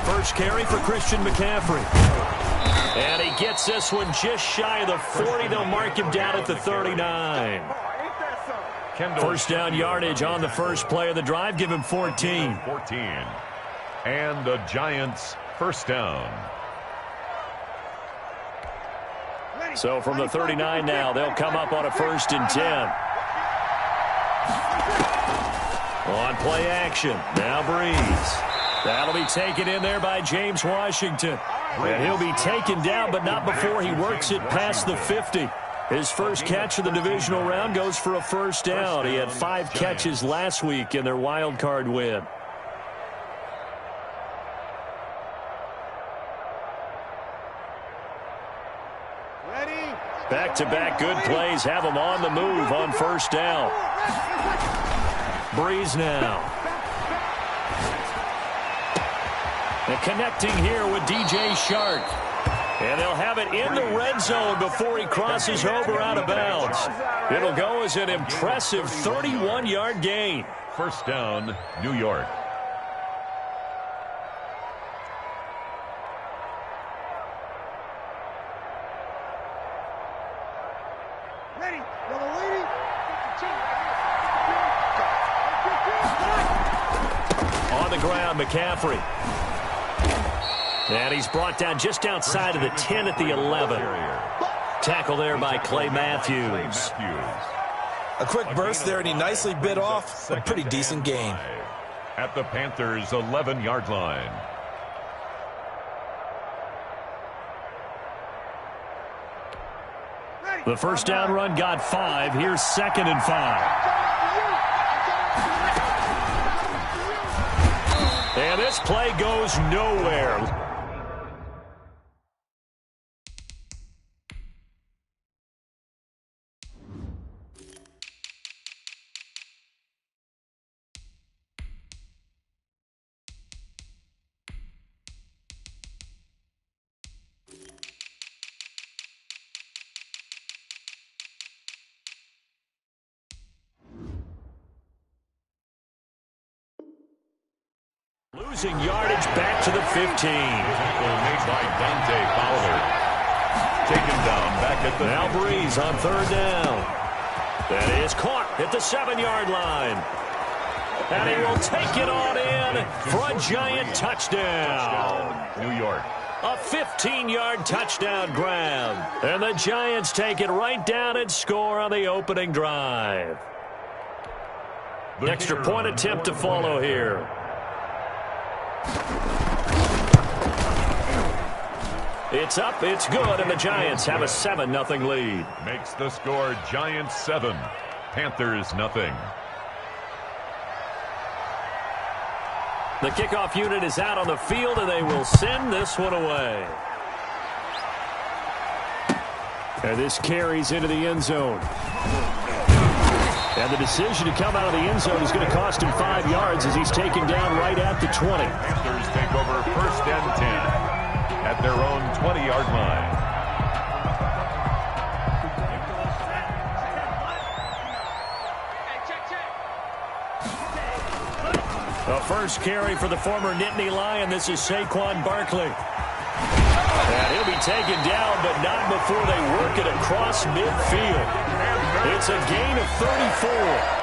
First carry for Christian McCaffrey. And he gets this one just shy of the 40. They'll mark him down at the 39. First down yardage on the first play of the drive. Give him 14. And the Giants first down. So from the 39 now, they'll come up on a 1st and 10. On play action. Now Breeze. That'll be taken in there by James Washington. And he'll be taken down, but not before he works it past the 50. His first catch of the divisional round goes for a first down. He had 5 catches last week in their wild card win. Back-to-back good plays have him on the move on first down. Breeze now. And connecting here with DJ Shark. And they'll have it in the red zone before he crosses over out of bounds. It'll go as an impressive 31-yard gain. First down, New York. On the ground, McCaffrey. And he's brought down just outside of the 10 at the 11. Tackle there by Clay Matthews. A quick burst there, and he nicely bit off a pretty decent gain. At the Panthers' 11-yard line. The first down run got 5. Here's 2nd and 5. And this play goes nowhere. Losing yardage back to the 15. Made by Dante Fowler. Taken down back at the... Now Breeze on 3rd down. That is caught at the 7-yard line. And he will take it on in for a Giant touchdown. New York. A 15-yard touchdown grab. And the Giants take it right down and score on the opening drive. An extra point attempt to follow here. It's up, it's good, and the Giants have a 7-0 lead. Makes the score Giants 7, Panthers nothing. The kickoff unit is out on the field, and they will send this one away. And this carries into the end zone. And the decision to come out of the end zone is going to cost him 5 yards as he's taken down right at the 20. Panthers take over 1st and 10 at their own 20-yard line. The first carry for the former Nittany Lion. This is Saquon Barkley. And he'll be taken down, but not before they work it across midfield. It's a gain of 34.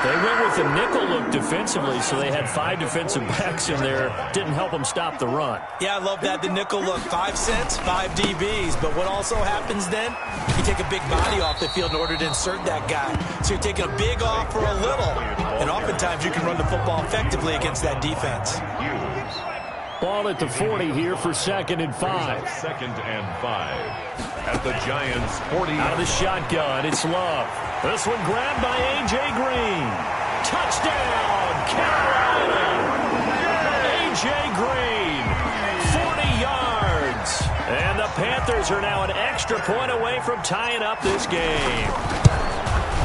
They went with the nickel look defensively, so they had 5 defensive backs in there. Didn't help them stop the run. Yeah, I love that, the nickel look. 5 cents, 5 DBs. But what also happens then, you take a big body off the field in order to insert that guy. So you're taking a big off for a little. And oftentimes you can run the football effectively against that defense. Ball at the 40 here for 2nd and 5. 2nd and 5. At the Giants' 40. Out of the shotgun, it's Love. This one grabbed by A.J. Green. Touchdown, Carolina! A.J. Green, 40 yards. And the Panthers are now an extra point away from tying up this game.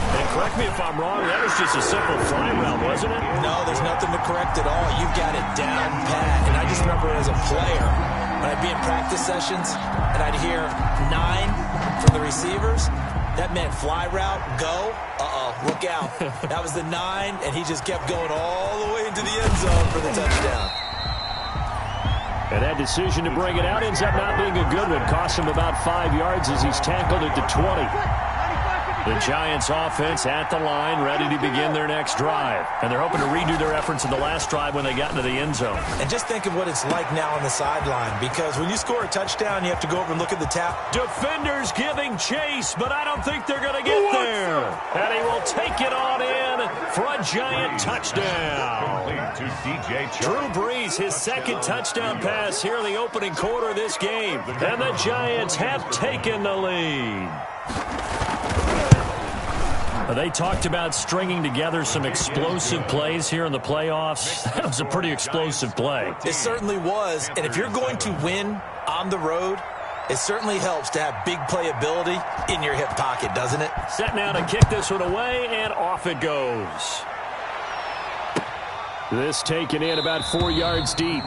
And correct me if I'm wrong, that was just a simple fly route, wasn't it? No, there's nothing to correct at all. You've got it down pat. And I just remember as a player, when I'd be in practice sessions and I'd hear 9 from the receivers, that meant fly route, go, look out. That was the 9, and he just kept going all the way into the end zone for the touchdown. And that decision to bring it out ends up not being a good one. Costs him about 5 yards as he's tackled at the 20. The Giants offense at the line, ready to begin their next drive. And they're hoping to redo their efforts in the last drive when they got into the end zone. And just think of what it's like now on the sideline, because when you score a touchdown, you have to go over and look at the tap. Defenders giving chase, but I don't think they're going to get there. And he will take it on in for a Giant touchdown. Drew Brees, his second touchdown pass here in the opening quarter of this game. And the Giants have taken the lead. They talked about stringing together some explosive plays here in the playoffs. That was a pretty explosive play. It certainly was. And if you're going to win on the road, it certainly helps to have big playability in your hip pocket, doesn't it? Set now to kick this one away, and off it goes. This taken in about 4 yards deep.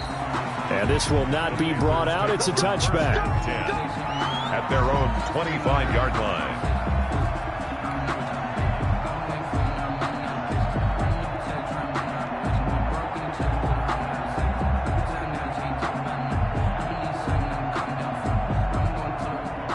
And this will not be brought out. It's a touchback. At their own 25-yard line.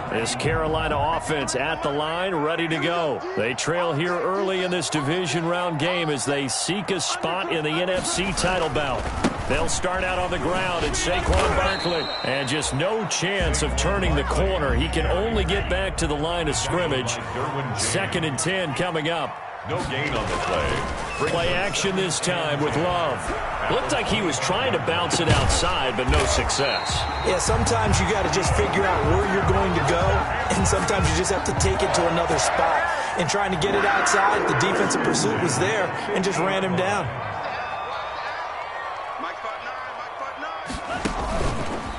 This Carolina offense at the line, ready to go. They trail here early in this division round game as they seek a spot in the NFC title bout. They'll start out on the ground at Saquon Barkley. And just no chance of turning the corner. He can only get back to the line of scrimmage. 2nd and 10 coming up. No gain on the play. Play action this time with Love. Looked like he was trying to bounce it outside, but no success. Yeah, sometimes you got to just figure out where you're going to go, and sometimes you just have to take it to another spot. And trying to get it outside, the defensive pursuit was there and just ran him down.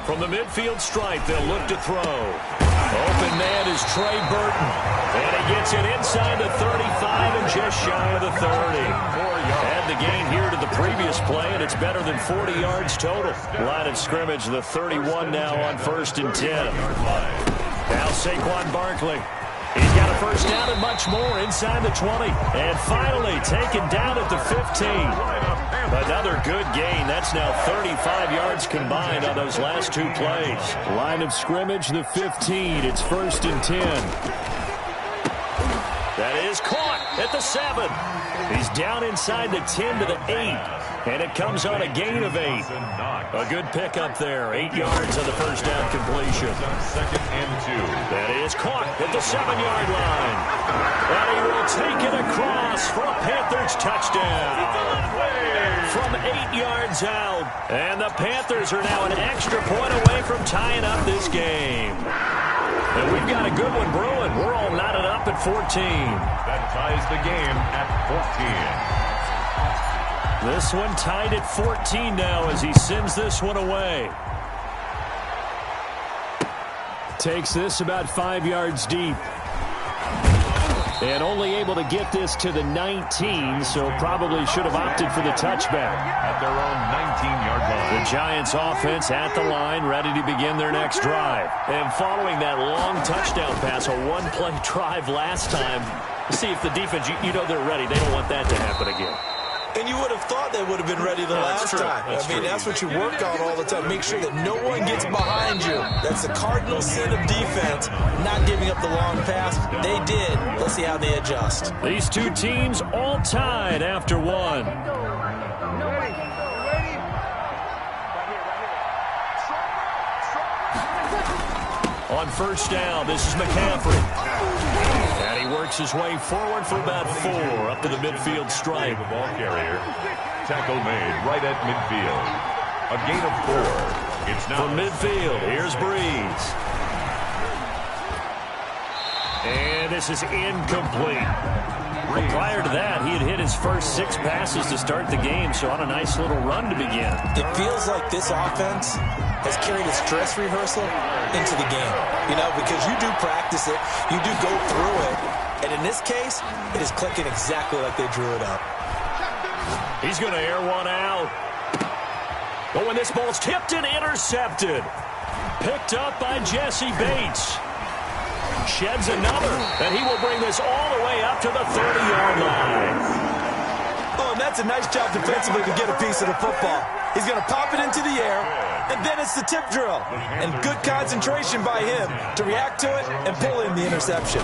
From the midfield stripe, they'll look to throw. Open man is Trey Burton. And he gets it inside the 35 and just shy of the 30. Add the gain here to the previous play, and it's better than 40 yards total. Line of scrimmage, the 31 now on 1st and 10. Now Saquon Barkley. He's got a first down and much more inside the 20. And finally taken down at the 15. Another good gain. That's now 35 yards combined on those last 2 plays. Line of scrimmage, the 15. It's 1st and 10. That is caught at the 7. He's down inside the 10 to the 8. And it comes on a gain of 8. A good pickup there. 8 yards on the first down completion. 2nd and 2. That is caught at the 7-yard line. And he will take it across for a Panthers touchdown. From 8 yards out. And the Panthers are now an extra point away from tying up this game. And we've got a good one brewing. We're all knotted up at 14. That ties the game at 14. This one tied at 14 now as he sends this one away. Takes this about 5 yards deep. And only able to get this to the 19, so probably should have opted for the touchback. At their own 19-yard line. The Giants offense at the line, ready to begin their next drive. And following that long touchdown pass, a one-play drive last time, see if the defense, you know they're ready. They don't want that to happen again. And you would have thought they would have been ready the last time. That's what you work on all the time. Make sure that no one gets behind you. That's the cardinal sin of defense, not giving up the long pass. They did. Let's see how they adjust. These two teams all tied after one. On first down, this is McCaffrey. And he works his way forward for about 4 up to the midfield stripe. The ball carrier. Tackle made right at midfield. A gain of 4. It's now from midfield. Here's Brees. And this is incomplete. Well, prior to that, he had hit his first 6 passes to start the game, so on a nice little run to begin. It feels like this offense has carried its dress rehearsal into the game. You know, because you do practice it, you do go through it, and in this case, it is clicking exactly like they drew it up. He's going to air one out. But when this ball's tipped and intercepted, picked up by Jesse Bates. Sheds another, and he will bring this all the way up to the 30-yard line. Oh, and That's a nice job defensively to get a piece of the football. He's going to pop it into the air, and then it's the tip drill. And good concentration by him to react to it and pull in the interception.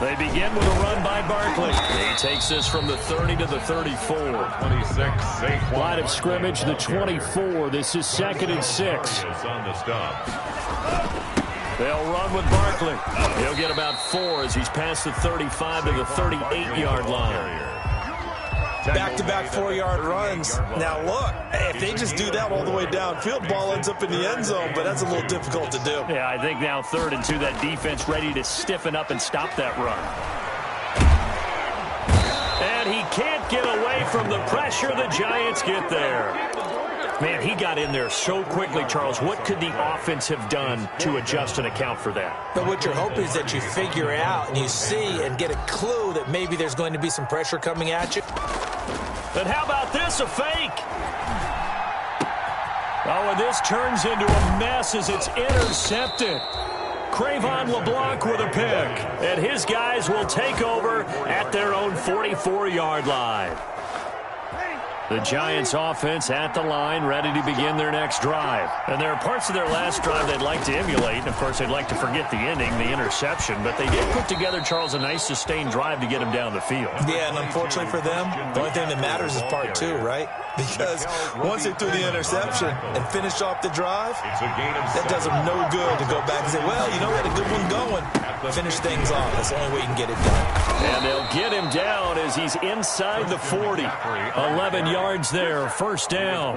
They begin with a run by Barkley. He takes this from the 30 to the 34. 26, safe Line of scrimmage, the 24. This is 2nd and 6. on the stop. They'll run with Barkley. He'll get about 4 as he's past the 35 to the 38-yard line. Back-to-back 4-yard runs. Now, look, if they just do that all the way downfield, ball ends up in the end zone, but that's a little difficult to do. Yeah, I think now 3rd and 2, that defense ready to stiffen up and stop that run. And he can't get away from the pressure. The Giants get there. Man, he got in there so quickly, Charles. What could the offense have done to adjust and account for that? But what you're hoping is that you figure out and you see and get a clue that maybe there's going to be some pressure coming at you. And how about this, a fake? Oh, and this turns into a mess as it's intercepted. Cravon LeBlanc with a pick. And his guys will take over at their own 44-yard line. The Giants offense at the line, ready to begin their next drive. And there are parts of their last drive they'd like to emulate. And, of course, they'd like to forget the ending, the interception. But they did put together, Charles, a nice sustained drive to get him down the field. Yeah, and unfortunately for them, the only thing that matters is part 2, right? Because once they threw the interception and finished off the drive, that does them no good to go back and say, well, you know, we had a good one going. Finish things off. That's the only way you can get it done. And they'll get him down as he's inside the 40. 11 yards there, first down.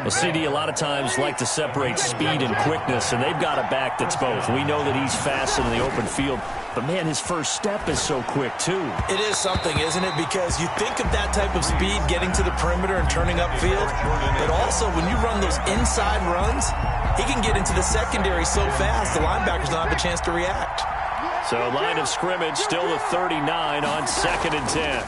The CD a lot of times like to separate speed and quickness, and they've got a back that's both. We know that he's fast in the open field, but, man, his first step is so quick, too. It is something, isn't it? Because you think of that type of speed getting to the perimeter and turning upfield, but also when you run those inside runs, he can get into the secondary so fast the linebackers don't have a chance to react. So line of scrimmage still the 39 on 2nd and 10.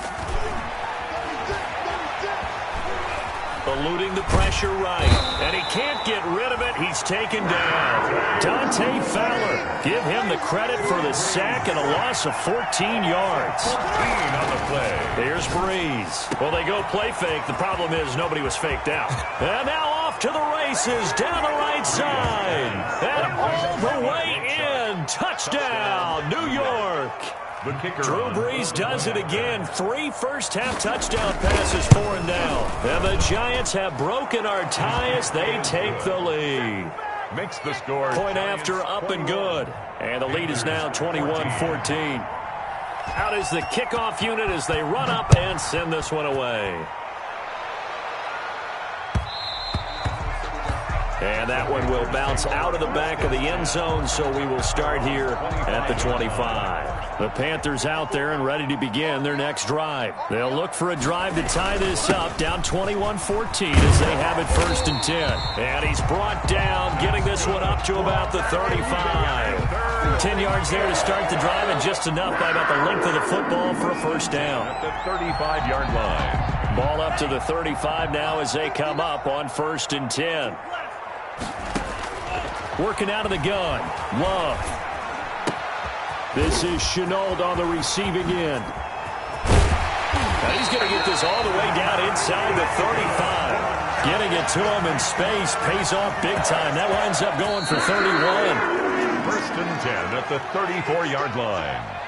Eluding the pressure right, and he can't get rid of it. He's taken down. Dante Fowler, give him the credit for the sack and a loss of 14 yards. On the play. Here's Breeze. Well, they go play fake. The problem is nobody was faked out. And now off to the races down the right side. And all the way in. Touchdown, New York. The kicker. Drew Brees does it again. 3 first-half touchdown passes, 4 down. And the Giants have broken our tie as they take the lead. Makes the score. Point after, up and good. And the lead is now 21-14. Out is the kickoff unit as they run up and send this one away. And that one will bounce out of the back of the end zone, so we will start here at the 25. The Panthers out there and ready to begin their next drive. They'll look for a drive to tie this up, down 21-14 as they have it 1st and 10. And he's brought down, getting this one up to about the 35. 10 yards there to start the drive, and just enough by about the length of the football for a first down. At the 35-yard line. Ball up to the 35 now as they come up on 1st and 10. Working out of the gun. Love. This is Chenault on the receiving end. Now he's going to get this all the way down inside the 35. Getting it to him in space pays off big time. That winds up going for 31. 1st and 10 at the 34-yard line.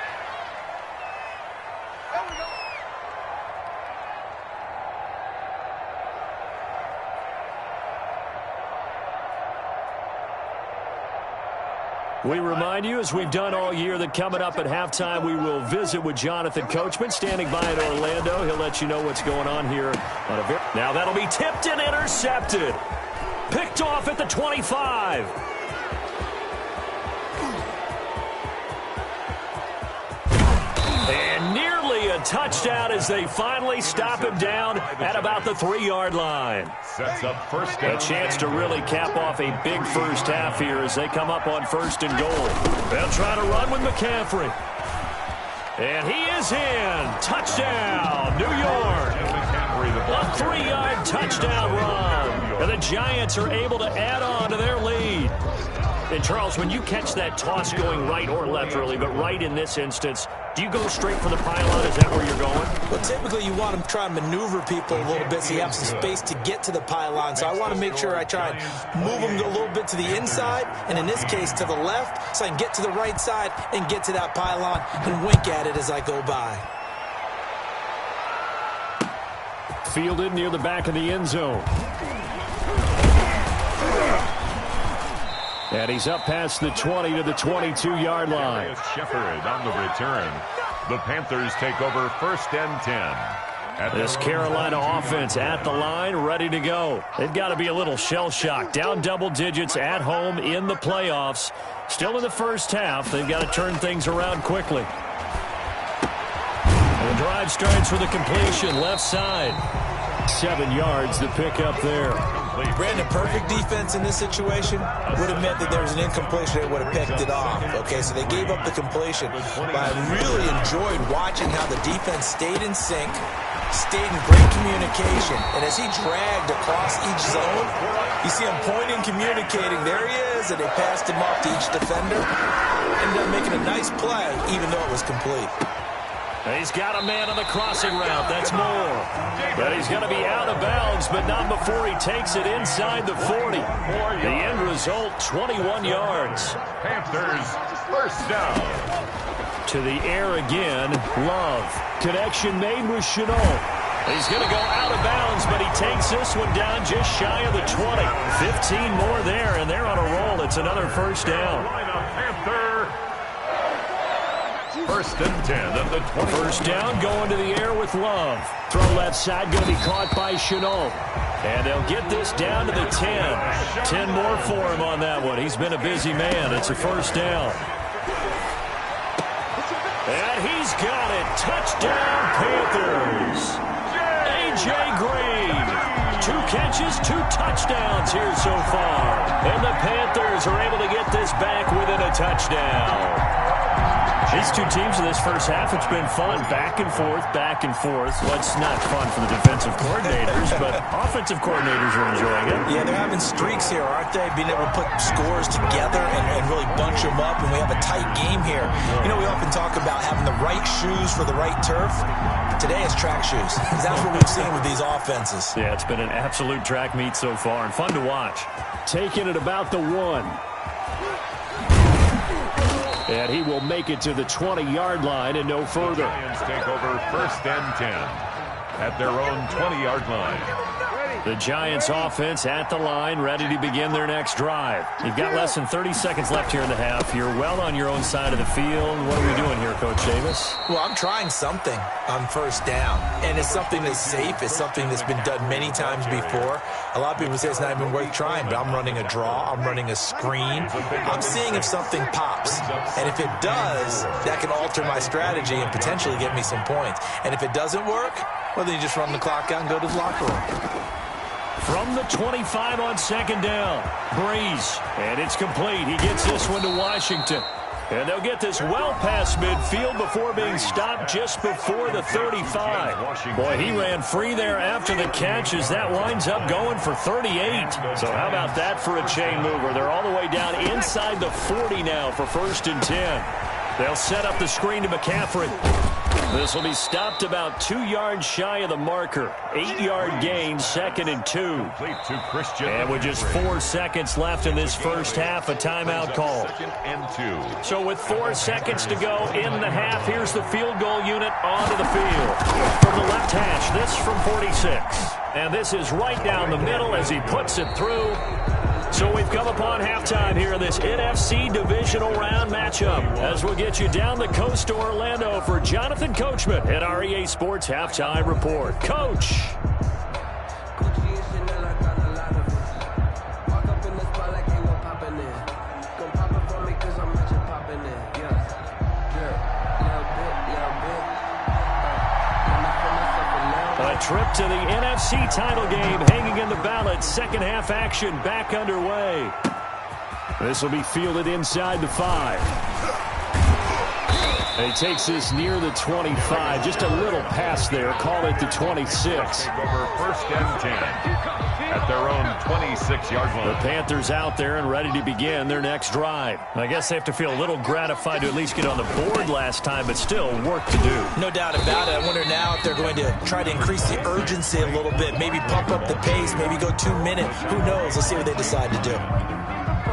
We remind you, as we've done all year, that coming up at halftime, we will visit with Jonathan Coachman, standing by in Orlando. He'll let you know what's going on here. Now that'll be tipped and intercepted. Picked off at the 25. And nearly a touchdown as they finally stop him down at about the 3-yard line. Sets up first down. A chance to really cap off a big first half here as they come up on 1st and goal. They'll try to run with McCaffrey. And he is in. Touchdown, New York. A 3-yard touchdown run. And the Giants are able to add on to their lead. And, Charles, when you catch that toss going right or left, really, but right in this instance, do you go straight for the pylon? Is that where you're going? Well, typically you want to try and maneuver people a little bit so you have some space to get to the pylon. So I want to make sure I try and move them a little bit to the inside, and in this case to the left, so I can get to the right side and get to that pylon and wink at it as I go by. Fielded near the back of the end zone. And he's up past the 20 to the 22-yard line. Shepard on the return. The Panthers take over 1st and 10. This Carolina offense at the line, ready to go. They've got to be a little shell-shocked. Down double digits at home in the playoffs. Still in the first half. They've got to turn things around quickly. And the drive starts with a completion left side. 7 yards to pick up there. Brandon, perfect defense in this situation would have meant that there was an incompletion. They would have picked it off. Okay, so they gave up the completion. But I really enjoyed watching how the defense stayed in sync, stayed in great communication. And as he dragged across each zone, you see him pointing, communicating. There he is, and they passed him off to each defender. Ended up making a nice play, even though it was complete. He's got a man on the crossing route. That's Moore. But he's going to be out of bounds, but not before he takes it inside the 40. The end result, 21 yards. Panthers, 1st down. To the air again, Love. Connection made with Chenault. He's going to go out of bounds, but he takes this one down just shy of the 20. 15 more there, and they're on a roll. It's another 1st down. Panther. 1st and 10 at the 20. 1st down going to the air with Love. Throw left side going to be caught by Chenault. And they'll get this down to the 10. 10 more for him on that one. He's been a busy man. It's a 1st down. And he's got it. Touchdown, Panthers. A.J. Green. 2 catches, 2 touchdowns here so far. And the Panthers are able to get this back within a touchdown. These two teams in this first half, it's been fun. Back and forth, back and forth. Well, it's not fun for the defensive coordinators, but offensive coordinators are enjoying it. Yeah, they're having streaks here, aren't they? Being able to put scores together and really bunch them up, and we have a tight game here. You know, we often talk about having the right shoes for the right turf. Today it's track shoes. That's what we've seen with these offenses. Yeah, it's been an absolute track meet so far, and fun to watch. Taking it about the 1. And he will make it to the 20-yard line and no further. The Giants take over 1st and 10 at their own 20-yard line. The Giants offense at the line, ready to begin their next drive. You've got less than 30 seconds left here in the half. You're well on your own side of the field. What are we doing here, Coach Davis? Well, I'm trying something on 1st down, and it's something that's safe. It's something that's been done many times before. A lot of people say it's not even worth trying, but I'm running a draw. I'm running a screen. I'm seeing if something pops, and if it does, that can alter my strategy and potentially get me some points. And if it doesn't work, well, then you just run the clock out and go to the locker room. From the 25 on 2nd down, Breeze, and it's complete. He gets this one to Washington. And they'll get this well past midfield before being stopped just before the 35. Boy, he ran free there after the catch as that winds up going for 38. So how about that for a chain mover? They're all the way down inside the 40 now for 1st and 10. They'll set up the screen to McCaffrey. This will be stopped about 2 yards shy of the marker. 8-yard gain, 2nd and 2. And with just 4 seconds left in this first half, a timeout call. 2nd and 2. So with 4 seconds to go in the half, here's the field goal unit onto the field. From the left hash, this from 46. And this is right down the middle as he puts it through. So we've come upon halftime here in this NFC divisional round matchup as we'll get you down the coast to Orlando for Jonathan Coachman at our EA Sports Halftime Report. Coach. A trip to the NFC title game hanging in the balance. Second half action back underway. This will be fielded inside the 5. And he takes this near the 25. Just a little pass there. Call it the 26. Over 1st and 10 at their own 26-yard line. The Panthers out there and ready to begin their next drive. I guess they have to feel a little gratified to at least get on the board last time, but still work to do. No doubt about it. I wonder now if they're going to try to increase the urgency a little bit, maybe pump up the pace, maybe go 2 minutes. Who knows? Let's see what they decide to do.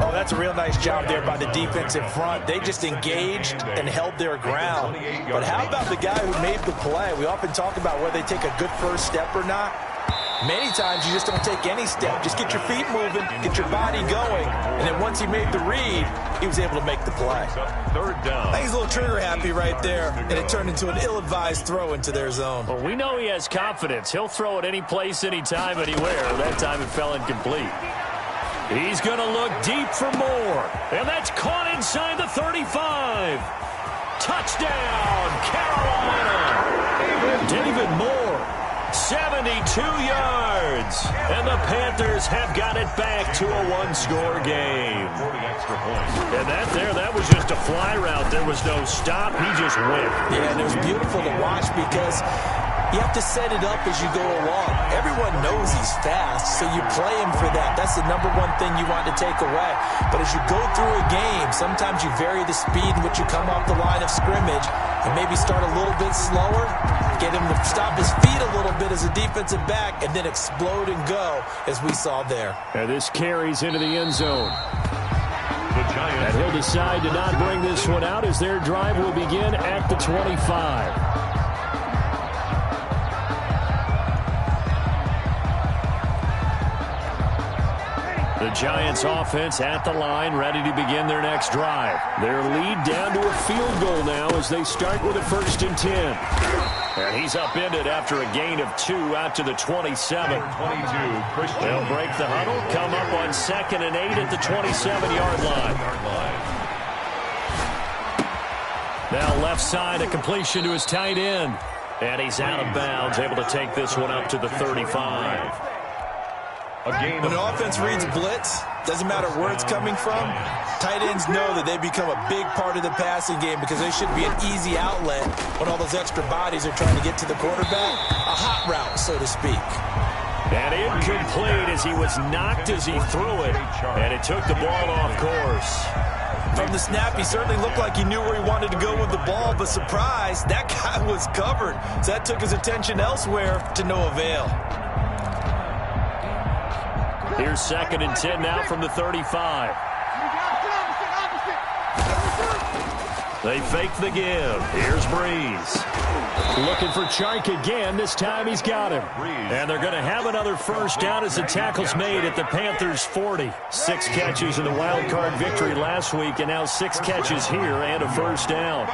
Oh, that's a real nice job there by the defense in front. They just engaged and held their ground. But how about the guy who made the play? We often talk about whether they take a good first step or not. Many times you just don't take any step. Just get your feet moving, get your body going, and then once he made the read, he was able to make the play. Third down. I think he's a little trigger happy right there, and it turned into an ill-advised throw into their zone. Well, we know he has confidence. He'll throw it any place, anytime, anywhere. That time it fell incomplete. He's going to look deep for more. And that's caught inside the 35. Touchdown, Carolina. David Moore, 72 yards. And the Panthers have got it back to a one-score game. 40 extra points. And that was just a fly route. There was no stop. He just went. Yeah, and it was beautiful to watch because you have to set it up as you go along. Everyone knows he's fast, so you play him for that. That's the number one thing you want to take away. But as you go through a game, sometimes you vary the speed in which you come off the line of scrimmage and maybe start a little bit slower, get him to stop his feet a little bit as a defensive back, and then explode and go, as we saw there. And this carries into the end zone. The Giants. And he'll decide to not bring this one out as their drive will begin at the 25. The Giants offense at the line, ready to begin their next drive. Their lead down to a field goal now as they start with a 1st and 10. And he's upended after a gain of 2 out to the 27. 22, Christian. They'll break the huddle, come up on 2nd and 8 at the 27-yard line. Now left side, a completion to his tight end. And he's out of bounds, able to take this one up to the 35. When an offense reads blitz, doesn't matter where it's coming from, tight ends know that they become a big part of the passing game because they should be an easy outlet when all those extra bodies are trying to get to the quarterback. A hot route, so to speak. And incomplete as he was knocked as he threw it. And it took the ball off course. From the snap, he certainly looked like he knew where he wanted to go with the ball, but surprise, that guy was covered. So that took his attention elsewhere to no avail. Here's 2nd and 10 now from the 35. They fake the give. Here's Breeze. Looking for Chark again. This time he's got him. And they're going to have another first down as the tackle's made at the Panthers' 40. 6 catches in the wild card victory last week, and now 6 catches here and a first down.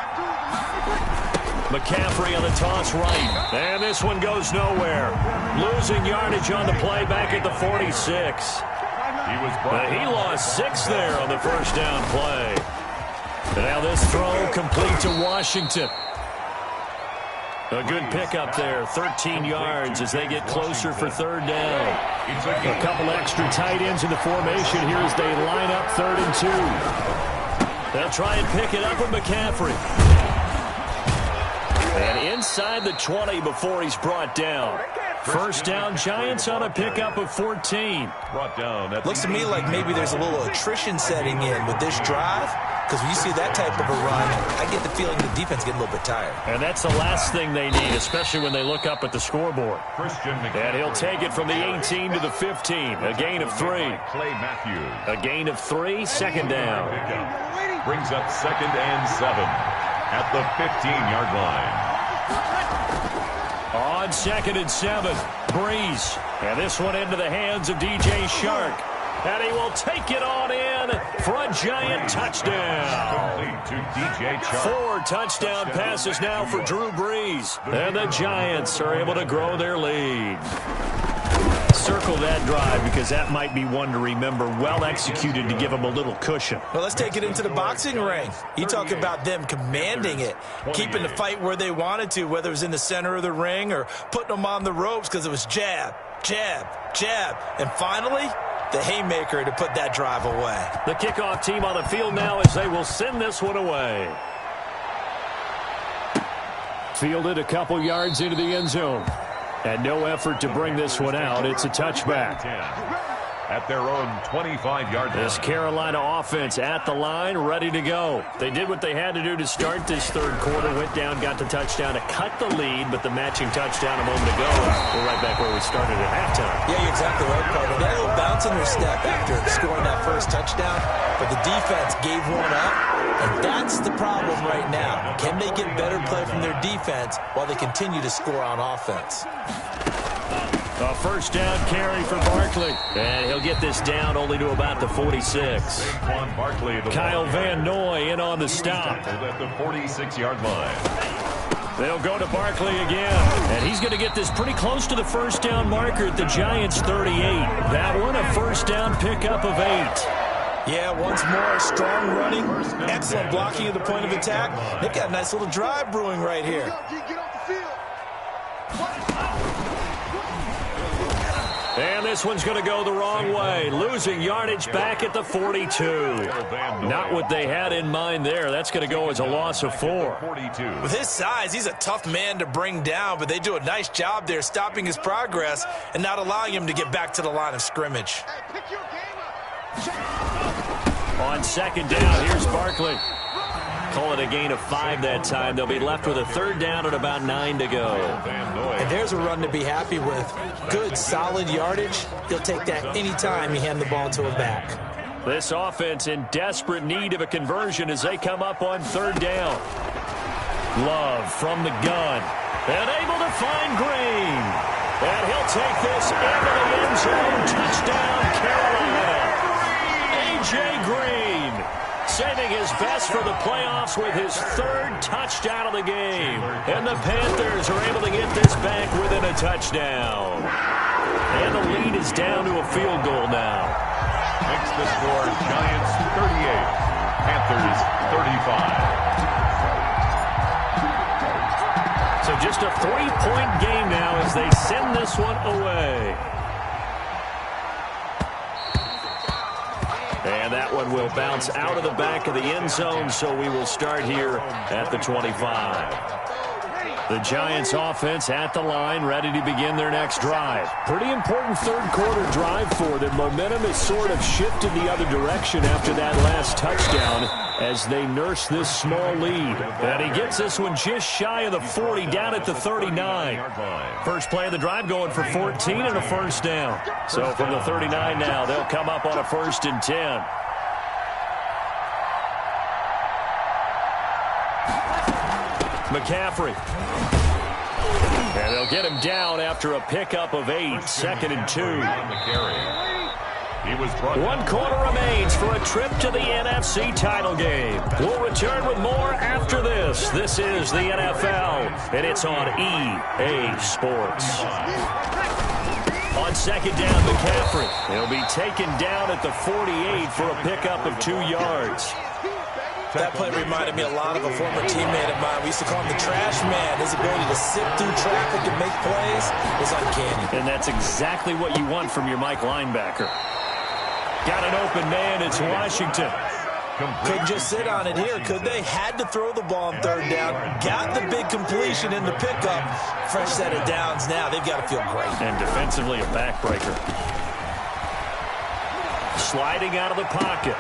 McCaffrey on the toss right. And this one goes nowhere. Losing yardage on the play back at the 46. He lost 6 there on the first down play. Now this throw complete to Washington. A good pickup there, 13 yards as they get closer for 3rd down. A couple extra tight ends in the formation here as they line up 3rd and 2. They'll try and pick it up with McCaffrey. And inside the 20 before he's brought down. First down, Giants on a pickup of 14. Brought down. Looks to me like maybe there's a little attrition setting in with this drive. Because when you see that type of a run, I get the feeling the defense get a little bit tired. And that's the last thing they need, especially when they look up at the scoreboard. And he'll take it from the 18 to the 15. A gain of 3. Clay Matthews. A gain of 3, 2nd down. Brings up 2nd and 7 at the 15-yard line. On 2nd and 7, Breeze. And this one into the hands of DJ Chark. And he will take it on in for a Giant touchdown. To DJ Chark. 4 touchdown passes now for Drew Brees. And the Giants are able to grow their lead. Circle that drive because that might be one to remember. Well executed to give them a little cushion. Well, let's take it into the boxing ring. You talk about them commanding it, keeping the fight where they wanted to, whether it was in the center of the ring or putting them on the ropes because it was jab, jab, jab. And finally, the haymaker to put that drive away. The kickoff team on the field now as they will send this one away. Fielded a couple yards into the end zone. And no effort to bring this one out. It's a touchback. At their own 25-yard line. This Carolina offense at the line, ready to go. They did what they had to do to start this third quarter. Went down, got the touchdown to cut the lead, but the matching touchdown a moment ago. We're right back where we started at halftime. Yeah, you're exactly right, Carter. They had a little bounce in their step after scoring that first touchdown, but the defense gave one up, and that's the problem right now. Can they get better play from their defense while they continue to score on offense? A first down carry for Barkley. And he'll get this down only to about the 46. Kyle Van Noy in on the stop. At the 46-yard line. They'll go to Barkley again. And he's going to get this pretty close to the first down marker at the Giants' 38. That one, a first down pickup of 8. Yeah, once more, strong running, excellent blocking at the point of attack. They've got a nice little drive brewing right here. And this one's going to go the wrong way. Losing yardage back at the 42. Not what they had in mind there. That's going to go as a loss of 4. With his size, he's a tough man to bring down, but they do a nice job there stopping his progress and not allowing him to get back to the line of scrimmage. On second down, here's Barkley. Call it a gain of 5 that time. They'll be left with a third down at about 9 to go. And there's a run to be happy with. Good, solid yardage. He'll take that any time you hand the ball to him back. This offense in desperate need of a conversion as they come up on third down. Love from the gun. And able to find Green. And he'll take this into the end zone. Touchdown, Carolina. A.J. Green. Saving his best for the playoffs with his third touchdown of the game. And the Panthers are able to get this back within a touchdown. And the lead is down to a field goal now. Makes the score Giants 38, Panthers 35. So just a 3-point game now as they send this one away. And that one will bounce out of the back of the end zone, so we will start here at the 25. The Giants offense at the line, ready to begin their next drive. Pretty important third quarter drive for them. Momentum has sort of shifted the other direction after that last touchdown as they nurse this small lead. And he gets this one just shy of the 40, down at the 39. First play of the drive going for 14 and a first down. So from the 39 now, they'll come up on a 1st and 10. McCaffrey. And they'll get him down after a pickup of 8, 2nd and 2. One quarter remains for a trip to the NFC title game. We'll return with more after this. This is the NFL, and it's on EA Sports. On second down, McCaffrey. He'll be taken down at the 48 for a pickup of 2 yards. That play reminded me a lot of a former teammate of mine. We used to call him the trash man. His ability to sift through traffic and make plays is uncanny. And that's exactly what you want from your Mike linebacker. Got an open man. It's Washington. Couldn't just sit on it here, could they? Had to throw the ball on third down. Got the big completion in the pickup. Fresh set of downs now. They've got to feel great. And defensively, a backbreaker. Sliding out of the pocket.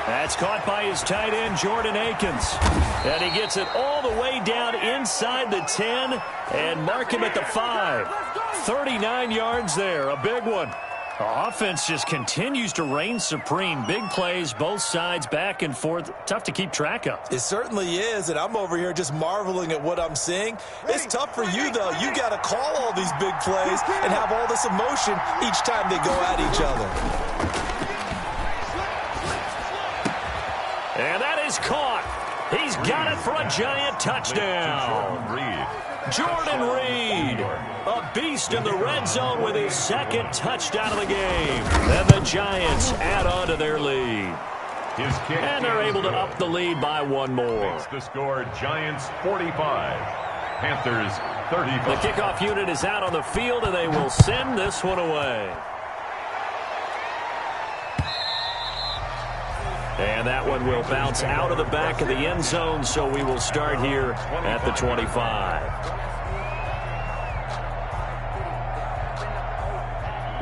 That's caught by his tight end, Jordan Akins. And he gets it all the way down inside the 10 and mark him at the 5. 39 yards there, a big one. The offense just continues to reign supreme. Big plays, both sides, back and forth. Tough to keep track of. It certainly is, and I'm over here just marveling at what I'm seeing. It's tough for you, though. You got to call all these big plays and have all this emotion each time they go at each other. And that is caught. He's got it for a giant touchdown. Jordan Reed, a beast in the red zone with his 2nd touchdown of the game. Then the Giants add on to their lead. And they're able to up the lead by 1 more. The score, Giants 45, Panthers 35. The kickoff unit is out on the field, and they will send this one away. And that one will bounce out of the back of the end zone, so we will start here at the 25.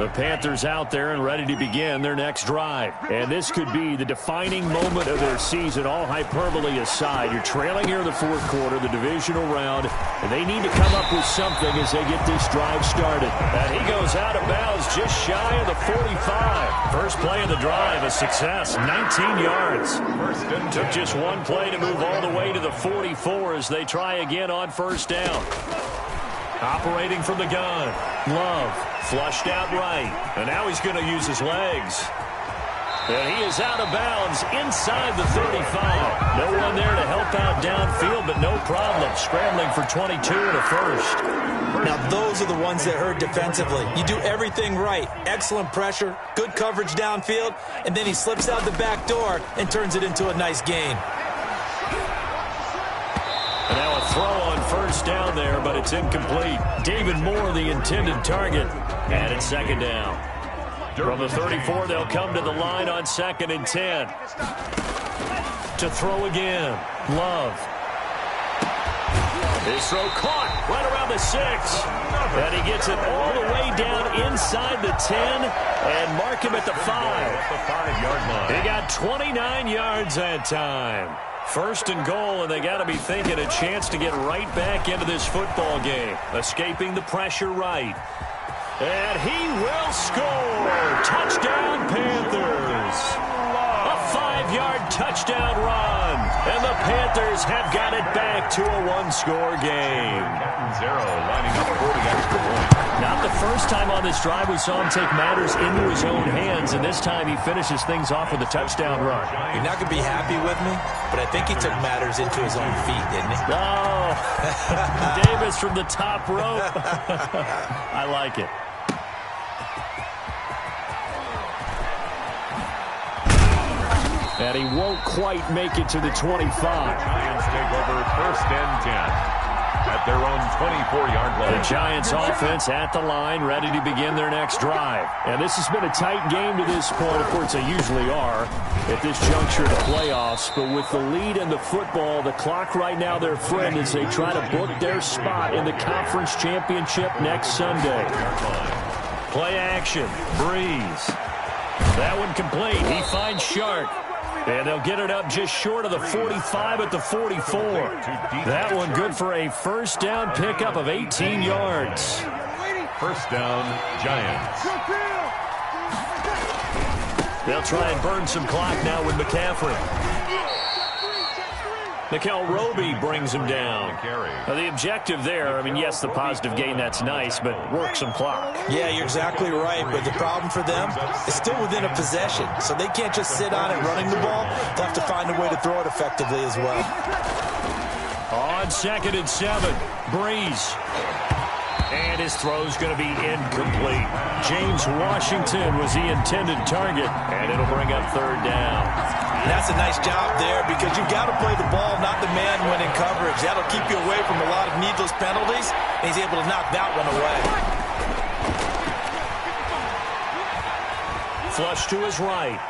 The Panthers out there and ready to begin their next drive. And this could be the defining moment of their season, all hyperbole aside. You're trailing here in the fourth quarter, the divisional round, and they need to come up with something as they get this drive started. And he goes out of bounds just shy of the 45. First play of the drive, a success, 19 yards. Took just one play to move all the way to the 44 as they try again on first down. Operating from the gun, Love flushed out right, and now he's going to use his legs. And he is out of bounds inside the 35. No one there to help out downfield, but no problem. Scrambling for 22 and a first. Now, those are the ones that hurt defensively. You do everything right. Excellent pressure, good coverage downfield, and then he slips out the back door and turns it into a nice gain. And now a throw on first down there, but it's incomplete. David Moore, the intended target, and it's second down. From the 34, they'll come to the line on 2nd and 10. To throw again, Love. His throw caught right around the 6. And he gets it all the way down inside the 10 and mark him at the 5. The 5-yard line. He got 29 yards that time. First and goal, and they got to be thinking a chance to get right back into this football game. Escaping the pressure right. And he will score. Touchdown, Panthers. A 5-yard touchdown run. And the Panthers have got it back to a one-score game. Zero lining up for the extra point. Not the first time on this drive we saw him take matters into his own hands, and this time he finishes things off with a touchdown run. You're not going to be happy with me, but I think he took matters into his own feet, didn't he? Oh, Davis from the top rope. I like it. And he won't quite make it to the 25. Giants take over 1st and 10 at their own 24-yard line. The Giants offense at the line, ready to begin their next drive. And this has been a tight game to this point. Of course, they usually are at this juncture of the playoffs. But with the lead in the football, the clock right now their friend as they try to book their spot in the conference championship next Sunday. Play action, Breeze. That one complete. He finds Shark. And they'll get it up just short of the 45 at the 44. That one good for a first down pickup of 18 yards. First down, Giants. They'll try and burn some clock now with McCaffrey. Nickel Roby brings him down. The objective there, I mean, yes, the positive gain, that's nice, but work some clock. Yeah, you're exactly right, but the problem for them is still within a possession, so they can't just sit on it running the ball. They'll have to find a way to throw it effectively as well. On 2nd and 7, Breeze. And his throw's going to be incomplete. James Washington was the intended target, and it'll bring up 3rd down. And that's a nice job there because you've got to play the ball, not the man when in coverage. That'll keep you away from a lot of needless penalties, and he's able to knock that one away. Flush to his right.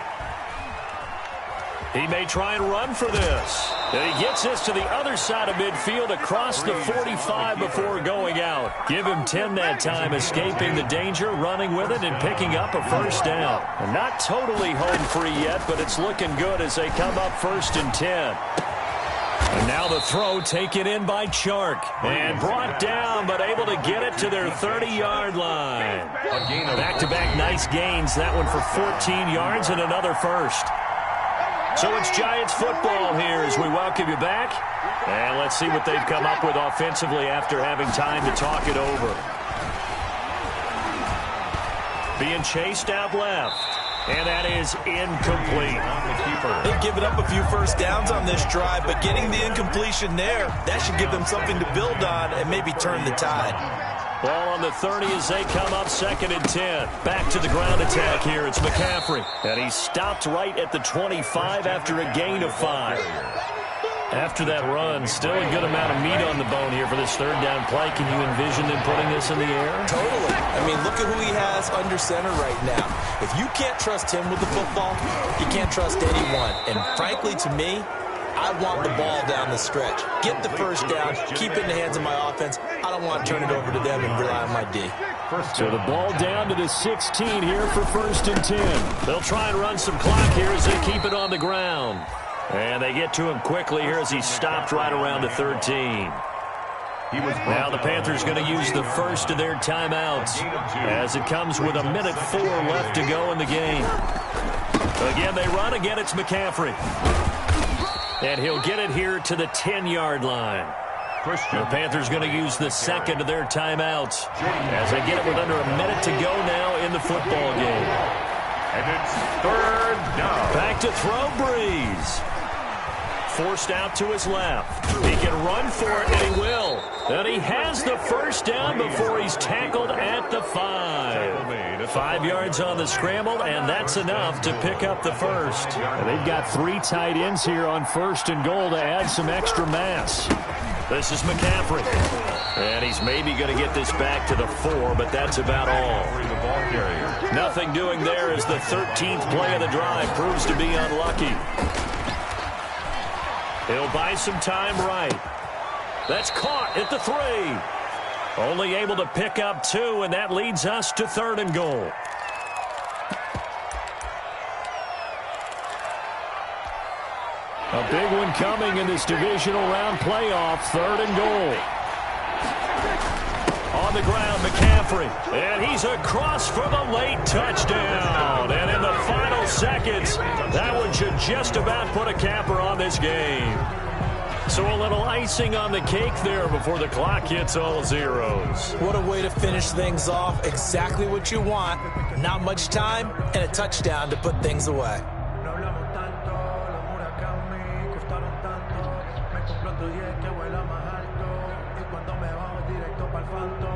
He may try and run for this. And he gets this to the other side of midfield across the 45 before going out. Give him 10 that time, escaping the danger, running with it, and picking up a first down. And not totally home free yet, but it's looking good as they come up 1st and 10. And now the throw taken in by Chark. And brought down, but able to get it to their 30-yard line. Back-to-back nice gains. That one for 14 yards and another first. So it's Giants football here as we welcome you back. And let's see what they've come up with offensively after having time to talk it over. Being chased out left. And that is incomplete. They've given up a few first downs on this drive, but getting the incompletion there, that should give them something to build on and maybe turn the tide. Ball on the 30 as they come up 2nd and 10. Back to the ground attack here. It's McCaffrey. And he stopped right at the 25 after a gain of 5. After that run, still a good amount of meat on the bone here for this 3rd down play. Can you envision them putting this in the air? Totally. I mean, look at who he has under center right now. If you can't trust him with the football, you can't trust anyone. And frankly, to me, I want the ball down the stretch. Get the first down, keep it in the hands of my offense. I don't want to turn it over to them and rely on my D. So the ball down to the 16 here for 1st and 10. They'll try and run some clock here as they keep it on the ground. And they get to him quickly here as he stopped right around the 13. Now the Panthers going to use the first of their timeouts as it comes with 1:04 left to go in the game. Again, they run. Again, it's McCaffrey. And he'll get it here to the 10-yard line. The Panthers going to use the second of their timeouts as they get it with under a minute to go now in the football game. And it's 3rd down. Back to throw, Breeze. Forced out to his left. He can run for it, and he will. And he has the first down before he's tackled at the 5. 5 yards on the scramble, and that's enough to pick up the first. And they've got 3 tight ends here on 1st and goal to add some extra mass. This is McCaffrey. And he's maybe going to get this back to the 4, but that's about all. Nothing doing there as the 13th play of the drive proves to be unlucky. He'll buy some time right. That's caught at the 3. Only able to pick up 2, and that leads us to 3rd and goal. A big one coming in this divisional round playoff, 3rd and goal. On the ground, McCaffrey. And he's across for the late touchdown. And in the final seconds, that one should just about put a capper on this game. So a little icing on the cake there before the clock hits all zeros. What a way to finish things off. Exactly what you want. Not much time and a touchdown to put things away. Otro día que vuela más alto y cuando me bajo directo para el fanto.